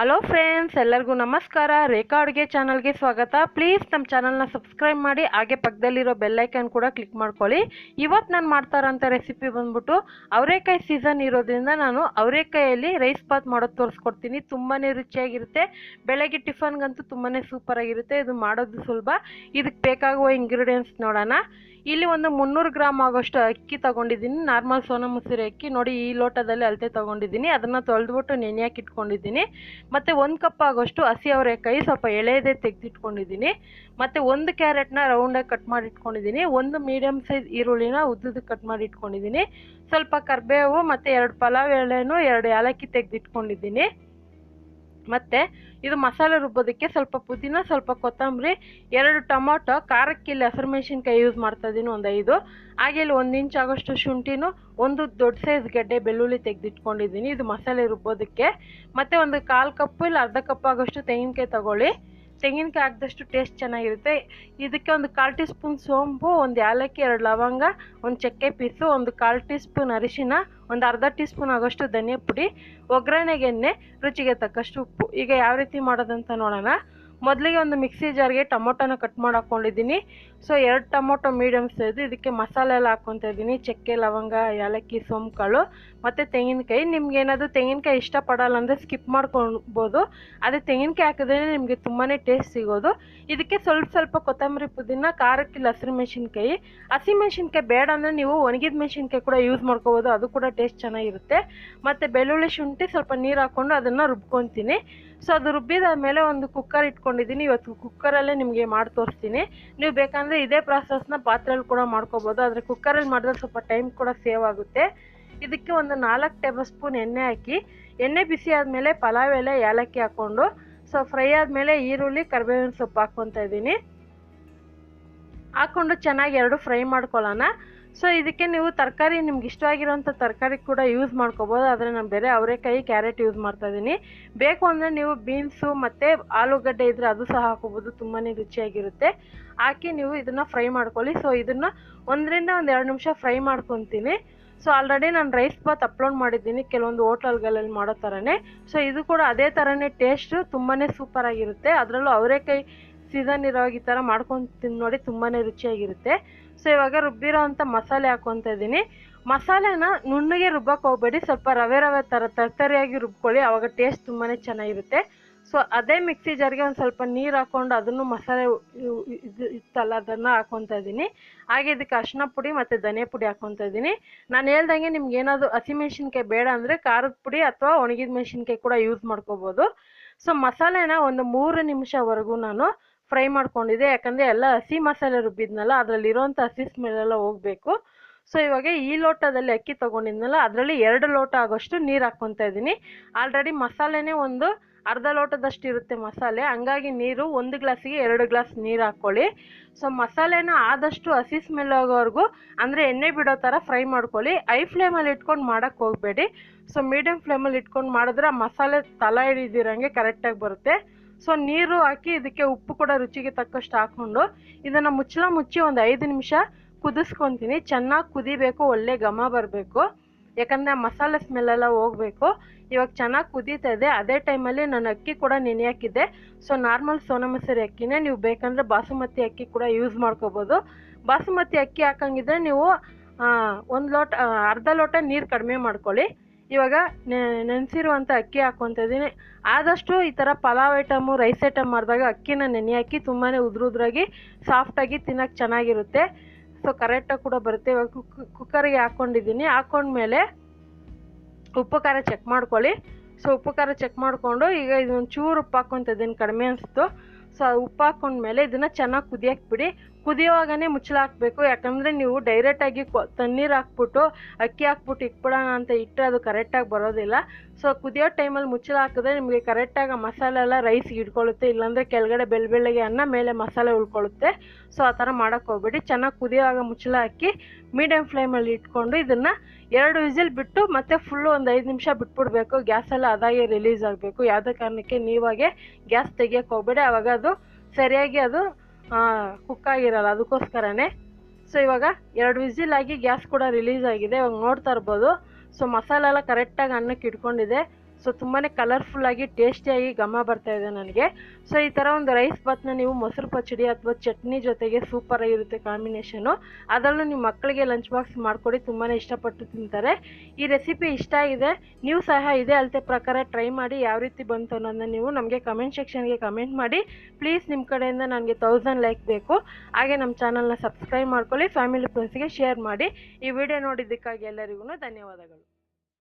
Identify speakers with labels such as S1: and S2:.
S1: Hello friends, ಎಲ್ಲರಿಗೂ ನಮಸ್ಕಾರ. ರೇಖಾ ಅಡುಗೆ ಚಾನಲ್ಗೆ ಸ್ವಾಗತ. ಪ್ಲೀಸ್ ನಮ್ಮ ಚಾನಲ್ನ ಸಬ್ಸ್ಕ್ರೈಬ್ ಮಾಡಿ, ಹಾಗೆ ಪಕ್ಕದಲ್ಲಿರೋ ಬೆಲ್ಲೈಕನ್ ಕೂಡ ಕ್ಲಿಕ್ ಮಾಡ್ಕೊಳ್ಳಿ. ಇವತ್ತು ನಾನು ಮಾಡ್ತಾ ಇರೋಂಥ ರೆಸಿಪಿ ಬಂದ್ಬಿಟ್ಟು ಅವರೆಕಾಯಿ ಸೀಸನ್ ಇರೋದ್ರಿಂದ ನಾನು ಅವರೆಕಾಯಲ್ಲಿ ರೈಸ್ ಬಾತ್ ಮಾಡೋದು ತೋರಿಸ್ಕೊಡ್ತೀನಿ. ತುಂಬಾ ರುಚಿಯಾಗಿರುತ್ತೆ. ಬೆಳಗ್ಗೆ ಟಿಫನ್ಗಂತೂ ತುಂಬಾ ಸೂಪರಾಗಿರುತ್ತೆ. ಇದು ಮಾಡೋದು ಸುಲಭ. ಇದಕ್ಕೆ ಬೇಕಾಗುವ ಇಂಗ್ರೀಡಿಯೆಂಟ್ಸ್ ನೋಡೋಣ. ಇಲ್ಲಿ ಒಂದು 300 ಗ್ರಾಮ್ ಆಗೋಷ್ಟು ಅಕ್ಕಿ ತೊಗೊಂಡಿದ್ದೀನಿ. ನಾರ್ಮಲ್ ಸೋನಾ ಮಸೂರಿ ಅಕ್ಕಿ ನೋಡಿ, ಈ ಲೋಟದಲ್ಲಿ ಅಳತೆ ತೊಗೊಂಡಿದ್ದೀನಿ. ಅದನ್ನು ತೊಳೆದ್ಬಿಟ್ಟು ನೆನೆಯಾಗಿ ಇಟ್ಕೊಂಡಿದ್ದೀನಿ. ಮತ್ತು 1 ಕಪ್ ಆಗೋಷ್ಟು ಹಸಿ ಅವರೆಕಾಯಿ ಸ್ವಲ್ಪ ಎಳೆಯದೇ ತೆಗೆದಿಟ್ಕೊಂಡಿದ್ದೀನಿ. ಮತ್ತು 1 ಕ್ಯಾರೆಟ್ನ ರೌಂಡಾಗಿ ಕಟ್ ಮಾಡಿ ಇಟ್ಕೊಂಡಿದ್ದೀನಿ. 1 ಮೀಡಿಯಮ್ ಸೈಜ್ ಈರುಳ್ಳಿನ ಉದ್ದಕ್ಕೆ ಕಟ್ ಮಾಡಿ ಇಟ್ಕೊಂಡಿದ್ದೀನಿ. ಸ್ವಲ್ಪ ಕರಿಬೇವು ಮತ್ತು 2 ಪಲಾವ್ ಎಲೆನೂ 2 ಏಲಕ್ಕಿ ತೆಗೆದಿಟ್ಕೊಂಡಿದ್ದೀನಿ. ಮತ್ತು ಇದು ಮಸಾಲೆ ರುಬ್ಬೋದಕ್ಕೆ ಸ್ವಲ್ಪ ಪುದೀನ, ಸ್ವಲ್ಪ ಕೊತ್ತಂಬರಿ, 2 ಟೊಮೊಟೊ, ಖಾರಕ್ಕೆ ಇಲ್ಲಿ ಹಸಿರು ಮೆಣಸಿನ್ಕಾಯಿ ಯೂಸ್ ಮಾಡ್ತಾ ಇದ್ದೀನಿ, ಒಂದು 5. ಹಾಗೆ ಇಲ್ಲಿ 1 ಇಂಚ್ ಆಗೋಷ್ಟು ಶುಂಠಿನೂ, 1 ದೊಡ್ಡ ಸೈಜ್ ಗೆಡ್ಡೆ ಬೆಳ್ಳುಳ್ಳಿ ತೆಗೆದಿಟ್ಕೊಂಡಿದ್ದೀನಿ ಇದು ಮಸಾಲೆ ರುಬ್ಬೋದಕ್ಕೆ. ಮತ್ತು ಒಂದು 1/4 ಕಪ್ಪು ಇಲ್ಲ ಅರ್ಧ ಕಪ್ ಆಗೋಷ್ಟು ತೆಂಗಿನಕಾಯಿ ತಗೊಳ್ಳಿ. ತೆಂಗಿನಕಾಯಿ ಹಾಕಿದಷ್ಟು ಟೇಸ್ಟ್ ಚೆನ್ನಾಗಿರುತ್ತೆ. ಇದಕ್ಕೆ ಒಂದು 1/4 ಟೀ ಸ್ಪೂನ್ ಸೋಂಪು, 1 ಏಲಕ್ಕಿ, 2 ಲವಂಗ, 1 ಚಕ್ಕೆ ಪೀಸು, ಒಂದು 1/4 ಟೀ ಸ್ಪೂನ್ ಅರಿಶಿನ, ಒಂದು ಅರ್ಧ ಟೀ ಸ್ಪೂನ್ ಆಗೋಷ್ಟು ಧನಿಯಾ ಪುಡಿ, ಒಗ್ಗರಣೆಗೆ ಎಣ್ಣೆ, ರುಚಿಗೆ ತಕ್ಕಷ್ಟು ಉಪ್ಪು. ಈಗ ಯಾವ ರೀತಿ ಮಾಡೋದಂತ ನೋಡೋಣ. ಮೊದಲಿಗೆ ಒಂದು ಮಿಕ್ಸಿ ಜಾರ್ಗೆ ಟೊಮೊಟೊನ ಕಟ್ ಮಾಡಿ ಹಾಕ್ಕೊಂಡಿದ್ದೀನಿ. 2 ಟೊಮೊಟೊ ಮೀಡಿಯಮ್ ಸೈಜ್. ಇದಕ್ಕೆ ಮಸಾಲೆ ಎಲ್ಲ ಹಾಕ್ಕೊತಾ ಇದ್ದೀನಿ. ಚಕ್ಕೆ, ಲವಂಗ, ಏಲಕ್ಕಿ, ಸೋಂಪು ಕಾಳು ಮತ್ತು ತೆಂಗಿನಕಾಯಿ. ನಿಮ್ಗೆ ಏನಾದರೂ ತೆಂಗಿನಕಾಯಿ ಇಷ್ಟಪಡಲ್ಲ ಅಂದರೆ ಸ್ಕಿಪ್ ಮಾಡ್ಕೊಳ್ಬೋದು. ಅದೇ ತೆಂಗಿನಕಾಯಿ ಹಾಕಿದ್ರೆ ನಿಮಗೆ ತುಂಬಾ ಟೇಸ್ಟ್ ಸಿಗೋದು. ಇದಕ್ಕೆ ಸ್ವಲ್ಪ ಕೊತ್ತಂಬರಿ, ಪುದೀನ, ಖಾರಕ್ಕಿಲ್ಲ ಹಸಿರು ಮೆಣಸಿನ್ಕಾಯಿ. ಹಸಿ ಮೆಣಸಿನ್ಕಾಯಿ ಬೇಡ ಅಂದರೆ ನೀವು ಒಣಗಿದ ಮೆಣಸಿನ್ಕಾಯಿ ಕೂಡ ಯೂಸ್ ಮಾಡ್ಕೋಬೋದು, ಅದು ಕೂಡ ಟೇಸ್ಟ್ ಚೆನ್ನಾಗಿರುತ್ತೆ. ಮತ್ತು ಬೆಳ್ಳುಳ್ಳಿ, ಶುಂಠಿ, ಸ್ವಲ್ಪ ನೀರು ಹಾಕ್ಕೊಂಡು ಅದನ್ನು ರುಬ್ಕೊತೀನಿ. ಅದು ರುಬ್ಬಿದಾದ್ಮೇಲೆ ಒಂದು ಕುಕ್ಕರ್ ಇಟ್ಕೊಂಡಿದ್ದೀನಿ. ಇವತ್ತು ಕುಕ್ಕರಲ್ಲೇ ನಿಮಗೆ ಮಾಡಿ ತೋರಿಸ್ತೀನಿ. ನೀವು ಬೇಕಂದರೆ ಇದೇ ಪ್ರಾಸೆಸ್ನ ಪಾತ್ರೆಯಲ್ಲಿ ಕೂಡ ಮಾಡ್ಕೋಬೋದು, ಆದರೆ ಕುಕ್ಕರಲ್ಲಿ ಮಾಡಿದ್ರೆ ಸ್ವಲ್ಪ ಟೈಮ್ ಕೂಡ ಸೇವ್ ಆಗುತ್ತೆ. ಇದಕ್ಕೆ ಒಂದು 4 ಟೇಬಲ್ ಸ್ಪೂನ್ ಎಣ್ಣೆ ಹಾಕಿ, ಎಣ್ಣೆ ಬಿಸಿ ಆದಮೇಲೆ ಪಲಾವ್ ಎಲೆ, ಏಲಕ್ಕಿ ಹಾಕ್ಕೊಂಡು ಫ್ರೈ ಆದಮೇಲೆ ಈರುಳ್ಳಿ, ಕರಿಬೇವಿನ ಸೊಪ್ಪು ಹಾಕ್ಕೊತಾ ಇದ್ದೀನಿ. ಹಾಕ್ಕೊಂಡು ಚೆನ್ನಾಗಿ 2 ಫ್ರೈ ಮಾಡ್ಕೊಳ್ಳೋಣ. ಇದಕ್ಕೆ ನೀವು ತರಕಾರಿ ನಿಮ್ಗೆ ಇಷ್ಟವಾಗಿರೋಂಥ ತರಕಾರಿ ಕೂಡ ಯೂಸ್ ಮಾಡ್ಕೋಬೋದು, ಆದರೆ ನಾನು ಬೇರೆ ಅವರೆಕಾಯಿ, ಕ್ಯಾರೆಟ್ ಯೂಸ್ ಮಾಡ್ತಾಯಿದ್ದೀನಿ. ಬೇಕು ಅಂದರೆ ನೀವು ಬೀನ್ಸು ಮತ್ತು ಆಲೂಗಡ್ಡೆ ಇದ್ದರೆ ಅದು ಸಹ ಹಾಕೋಬೋದು, ತುಂಬಾ ರುಚಿಯಾಗಿರುತ್ತೆ. ಹಾಕಿ ನೀವು ಇದನ್ನು ಫ್ರೈ ಮಾಡ್ಕೊಳ್ಳಿ. ಇದನ್ನು 1 ರಿಂದ 2 ನಿಮಿಷ ಫ್ರೈ ಮಾಡ್ಕೊತೀನಿ. ಆಲ್ರೆಡಿ ನಾನು ರೈಸ್ ಬಾತ್ ಅಪ್ಲೋಡ್ ಮಾಡಿದ್ದೀನಿ ಕೆಲವೊಂದು ಹೋಟೆಲ್ಗಳಲ್ಲಿ ಮಾಡೋ ಥರನೇ. ಇದು ಕೂಡ ಅದೇ ಥರನೇ ಟೇಸ್ಟು, ತುಂಬಾ ಸೂಪರಾಗಿರುತ್ತೆ. ಅದರಲ್ಲೂ ಅವರೆಕಾಯಿ ಸೀಸನ್ ಇರೋವಾಗ ಈ ಥರ ಮಾಡ್ಕೊಂಡು ತಿಂದು ನೋಡಿ, ತುಂಬಾ ರುಚಿಯಾಗಿರುತ್ತೆ. ಇವಾಗ ರುಬ್ಬಿರೋ ಅಂಥ ಮಸಾಲೆ ಹಾಕ್ಕೊತಾ ಇದ್ದೀನಿ. ಮಸಾಲೆನ ನುಣ್ಣಗೆ ರುಬ್ಬಕ್ಕೆ ಹೋಗಬೇಡಿ, ಸ್ವಲ್ಪ ರವೆ ಥರ ತರ್ತರಿಯಾಗಿ ರುಬ್ಕೊಳ್ಳಿ, ಆವಾಗ ಟೇಸ್ಟ್ ತುಂಬಾ ಚೆನ್ನಾಗಿರುತ್ತೆ. ಅದೇ ಮಿಕ್ಸಿ ಜಾರ್ಗೆ ಒಂದು ಸ್ವಲ್ಪ ನೀರು ಹಾಕ್ಕೊಂಡು ಅದನ್ನು ಮಸಾಲೆ ಇತ್ತಲ್ಲ ಅದನ್ನು ಹಾಕ್ಕೊತಾ ಇದ್ದೀನಿ. ಹಾಗೆ ಇದಕ್ಕೆ ಅರಿಶಿನ ಪುಡಿ ಮತ್ತು ಧನಿಯಾ ಪುಡಿ ಹಾಕ್ಕೊತಾ ಇದ್ದೀನಿ. ನಾನು ಹೇಳ್ದಂಗೆ ನಿಮ್ಗೆ ಏನಾದರೂ ಹಸಿಮೆಣ್ಸಿನ್ಕಾಯಿ ಬೇಡ ಅಂದರೆ ಖಾರದ ಪುಡಿ ಅಥವಾ ಒಣಗಿದ ಮೆಣಸಿನ್ಕಾಯಿ ಕೂಡ ಯೂಸ್ ಮಾಡ್ಕೋಬೋದು. ಮಸಾಲೆನ ಒಂದು 3 ನಿಮಿಷವರೆಗೂ ನಾನು ಫ್ರೈ ಮಾಡ್ಕೊಂಡಿದ್ದೆ, ಯಾಕಂದರೆ ಎಲ್ಲ ಹಸಿ ಮಸಾಲೆ ರುಬ್ಬಿದ್ನಲ್ಲ, ಅದರಲ್ಲಿರೋಂಥ ಹಸಿ ಸ್ಮೆಲ್ಲೆಲ್ಲ ಹೋಗಬೇಕು. ಇವಾಗ ಈ ಲೋಟದಲ್ಲಿ ಅಕ್ಕಿ ತೊಗೊಂಡಿದ್ನಲ್ಲ, ಅದರಲ್ಲಿ 2 ಲೋಟ ಆಗೋಷ್ಟು ನೀರು ಹಾಕ್ಕೊತಾ ಇದ್ದೀನಿ. ಆಲ್ರೆಡಿ ಮಸಾಲೆನೇ ಒಂದು ಅರ್ಧ ಲೋಟದಷ್ಟು ಇರುತ್ತೆ ಮಸಾಲೆ, ಹಂಗಾಗಿ ನೀರು 1 ಗ್ಲಾಸಿಗೆ 2 ಗ್ಲಾಸ್ ನೀರು ಹಾಕ್ಕೊಳ್ಳಿ. ಮಸಾಲೆನ ಆದಷ್ಟು ಹಸಿ ಸ್ಮೆಲ್ ಆಗೋವರೆಗೂ, ಅಂದರೆ ಎಣ್ಣೆ ಬಿಡೋ ಥರ ಫ್ರೈ ಮಾಡ್ಕೊಳ್ಳಿ. ಹೈ ಫ್ಲೇಮಲ್ಲಿ ಇಟ್ಕೊಂಡು ಮಾಡೋಕ್ಕೆ ಹೋಗಬೇಡಿ. ಮೀಡಿಯಮ್ ಫ್ಲೇಮಲ್ಲಿ ಇಟ್ಕೊಂಡು ಮಾಡಿದ್ರೆ ಆ ಮಸಾಲೆ ತಳ ಹಿಡಿದಿರೋಂಗೆ ಕರೆಕ್ಟಾಗಿ ಬರುತ್ತೆ. ನೀರು ಹಾಕಿ ಇದಕ್ಕೆ ಉಪ್ಪು ಕೂಡ ರುಚಿಗೆ ತಕ್ಕಷ್ಟು ಹಾಕ್ಕೊಂಡು ಇದನ್ನು ಮುಚ್ಚಿ ಒಂದು 5 ನಿಮಿಷ ಕುದಿಸ್ಕೊತೀನಿ. ಚೆನ್ನಾಗಿ ಕುದಿಬೇಕು, ಒಳ್ಳೆ ಘಮ ಬರಬೇಕು, ಯಾಕಂದರೆ ಆ ಮಸಾಲೆ ಸ್ಮೆಲ್ಲೆಲ್ಲ ಹೋಗಬೇಕು. ಇವಾಗ ಚೆನ್ನಾಗಿ ಕುದೀತಾ ಇದೆ. ಅದೇ ಟೈಮಲ್ಲಿ ನಾನು ಅಕ್ಕಿ ಕೂಡ ನೆನೆ ಹಾಕಿದ್ದೆ. ನಾರ್ಮಲ್ ಸೋನಾ ಮಸೂರಿ ಅಕ್ಕಿನೇ, ನೀವು ಬೇಕಂದರೆ ಬಾಸುಮತಿ ಅಕ್ಕಿ ಕೂಡ ಯೂಸ್ ಮಾಡ್ಕೋಬೋದು. ಬಾಸುಮತಿ ಅಕ್ಕಿ ಹಾಕಂಗಿದ್ರೆ ನೀವು ಅರ್ಧ ಲೋಟ ನೀರು ಕಡಿಮೆ ಮಾಡ್ಕೊಳ್ಳಿ. ಇವಾಗ ನೆನೆಸಿರುವಂಥ ಅಕ್ಕಿ ಹಾಕ್ಕೊತಾ ಇದ್ದೀನಿ. ಆದಷ್ಟು ಈ ಥರ ಪಲಾವ್ ಐಟಮು, ರೈಸ್ ಐಟಮ್ ಮಾಡಿದಾಗ ಅಕ್ಕಿನ ನೆನೆ ಹಾಕಿ ತುಂಬಾ ಉದ್ರಾಗಿ ಸಾಫ್ಟಾಗಿ ತಿನ್ನೋಕ್ಕೆ ಚೆನ್ನಾಗಿರುತ್ತೆ. ಕರೆಕ್ಟಾಗಿ ಕೂಡ ಬರುತ್ತೆ. ಇವಾಗ ಕುಕ್ಕರಿಗೆ ಹಾಕ್ಕೊಂಡಿದ್ದೀನಿ. ಹಾಕ್ಕೊಂಡ್ಮೇಲೆ ಉಪ್ಪು ಖಾರ ಚೆಕ್ ಮಾಡ್ಕೊಳ್ಳಿ. ಉಪ್ಪು ಖಾರ ಚೆಕ್ ಮಾಡಿಕೊಂಡು ಈಗ ಇದೊಂದು ಚೂರು ಉಪ್ಪು ಹಾಕ್ಕೊತಾ ಇದ್ದೀನಿ, ಕಡಿಮೆ ಅನಿಸ್ತು. ಉಪ್ಪು ಹಾಕ್ಕೊಂಡ್ಮೇಲೆ ಇದನ್ನು ಚೆನ್ನಾಗಿ ಕುದಿಯಕ್ಕೆ ಬಿಡಿ. ಕುದಿಯೋವಾಗನೇ ಮುಚ್ಚಳ ಹಾಕಬೇಕು, ಯಾಕಂದರೆ ನೀವು ಡೈರೆಕ್ಟಾಗಿ ತಣ್ಣೀರು ಹಾಕ್ಬಿಟ್ಟು ಅಕ್ಕಿ ಹಾಕ್ಬಿಟ್ಟು ಇಟ್ಬಿಡೋಣ ಅಂತ ಇಟ್ಟರೆ ಅದು ಕರೆಕ್ಟಾಗಿ ಬರೋದಿಲ್ಲ. ಕುದಿಯೋ ಟೈಮಲ್ಲಿ ಮುಚ್ಚಳ ಹಾಕಿದ್ರೆ ನಿಮಗೆ ಕರೆಕ್ಟಾಗಿ ಆ ಮಸಾಲೆ ಎಲ್ಲ ರೈಸ್ಗೆ ಇಟ್ಕೊಳ್ಳುತ್ತೆ, ಇಲ್ಲಾಂದರೆ ಕೆಳಗಡೆ ಬೆಳ್ಳಗೆ ಅನ್ನ, ಮೇಲೆ ಮಸಾಲೆ ಉಳ್ಕೊಳ್ಳುತ್ತೆ. ಆ ಥರ ಮಾಡೋಕ್ಕೆ ಹೋಗ್ಬೇಡಿ. ಚೆನ್ನಾಗಿ ಕುದಿಯೋವಾಗ ಮುಚ್ಚಳ ಹಾಕಿ ಮೀಡಿಯಮ್ ಫ್ಲೇಮಲ್ಲಿ ಇಟ್ಕೊಂಡು ಇದನ್ನು 2 ವಿಸಿಲ್ ಬಿಟ್ಟು ಮತ್ತೆ ಫುಲ್ಲು ಒಂದು 5 ನಿಮಿಷ ಬಿಟ್ಬಿಡ್ಬೇಕು. ಗ್ಯಾಸೆಲ್ಲ ಅದಾಗೆ ರಿಲೀಸ್ ಆಗಬೇಕು. ಯಾವುದೇ ಕಾರಣಕ್ಕೆ ನೀವಾಗೆ ಗ್ಯಾಸ್ ತೆಗಿಯೋಕ್ಕೆ ಹೋಗಬೇಡಿ, ಆವಾಗ ಅದು ಸರಿಯಾಗಿ ಅದು ಕುಕ್ಕಾಗಿರಲ್ಲ, ಅದಕ್ಕೋಸ್ಕರನೇ. ಇವಾಗ 2 ವಿಸಿಲ್ ಆಗಿ ಗ್ಯಾಸ್ ಕೂಡ ರಿಲೀಸ್ ಆಗಿದೆ. ಇವಾಗ ನೋಡ್ತಾ ಇರ್ಬೋದು. ಮಸಾಲೆ ಎಲ್ಲ ಕರೆಕ್ಟಾಗಿ ಅನ್ನಕ್ಕೆ ಇಟ್ಕೊಂಡಿದೆ. ಸೊ ತುಂಬಾ ಕಲರ್ಫುಲ್ಲಾಗಿ ಟೇಸ್ಟಿಯಾಗಿ ಘಮ ಬರ್ತಾ ಇದೆ ನನಗೆ. ಸೊ ಈ ಥರ ಒಂದು ರೈಸ್ ಬಾತ್ನ ನೀವು ಮೊಸರು ಪಚ್ಚಡಿ ಅಥವಾ ಚಟ್ನಿ ಜೊತೆಗೆ ಸೂಪರಾಗಿರುತ್ತೆ ಕಾಂಬಿನೇಷನು. ಅದರಲ್ಲೂ ನಿಮ್ಮ ಮಕ್ಕಳಿಗೆ ಲಂಚ್ ಬಾಕ್ಸ್ ಮಾಡಿಕೊಡಿ, ತುಂಬಾ ಇಷ್ಟಪಟ್ಟು ತಿಂತಾರೆ. ಈ ರೆಸಿಪಿ ಇಷ್ಟ ಆಗಿದೆ, ನೀವು ಸಹ ಇದೇ ಅಳತೆ ಪ್ರಕಾರ ಟ್ರೈ ಮಾಡಿ ಯಾವ ರೀತಿ ಬಂತು ಅನ್ನೋದನ್ನ ನೀವು ನಮಗೆ ಕಮೆಂಟ್ ಸೆಕ್ಷನ್ಗೆ ಕಮೆಂಟ್ ಮಾಡಿ. ಪ್ಲೀಸ್ ನಿಮ್ಮ ಕಡೆಯಿಂದ ನನಗೆ 1000 ಲೈಕ್ ಬೇಕು. ಹಾಗೆ ನಮ್ಮ ಚಾನಲ್ನ ಸಬ್ಸ್ಕ್ರೈಬ್ ಮಾಡ್ಕೊಳ್ಳಿ, ಫ್ಯಾಮಿಲಿ ಫ್ರೆಂಡ್ಸ್ಗೆ ಶೇರ್ ಮಾಡಿ. ಈ ವಿಡಿಯೋ ನೋಡಿದ್ದಕ್ಕಾಗಿ ಎಲ್ಲರಿಗೂ ಧನ್ಯವಾದಗಳು.